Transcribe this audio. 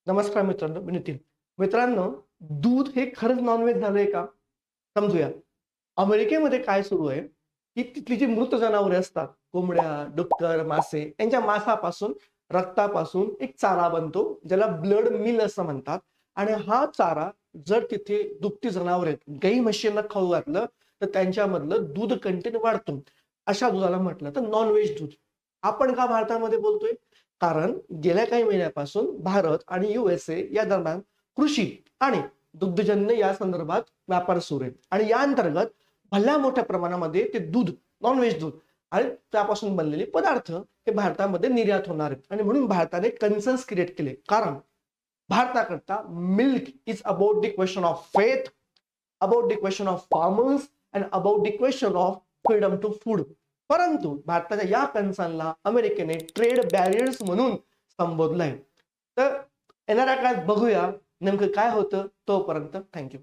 नमस्कार मित्रांनो, मी नितीन. मित्रांनो, दूध हे खरंच नॉनव्हेज झालंय का? समजूया. अमेरिकेमध्ये काय सुरू आहे, की तिथली जी मृत जनावरे असतात, कोंबड्या, डुक्कर, मासे यांच्या मांसापासून, रक्तापासून एक चारा बनतो, ज्याला ब्लड मिल असं म्हणतात. आणि हा चारा जर तिथे दुभती जनावर आहेत, गाई म्हशींना खाऊ घातलं, तर त्यांच्यामधलं दूध कंटेंट वाढतो. अशा दुधाला म्हटलं तर नॉनव्हेज दूध. आपण का भारतामध्ये बोलतोय? कारण गेल्या काही महिन्यापासून भारत आणि USA या दरम्यान कृषी आणि दुग्धजन्य या संदर्भात व्यापार सुरू आहे आणि या अंतर्गत भल्या मोठ्या प्रमाणामध्ये ते दूध, नॉनव्हेज दूध आणि त्यापासून बनलेले पदार्थ हे भारतामध्ये निर्यात होणार आहेत आणि म्हणून भारताने कन्सर्न्स क्रिएट केले. कारण भारताकरता milk is about the question of faith, about the question of farmers and about the question of freedom to food. परंतु भारताच्या या कन्सर्नला अमेरिकेने ट्रेड बॅरियर्स म्हणून संबोधलंय. तर येणाऱ्या काळात बघूया नेमकं काय होतं. तोपर्यंत थँक्यू.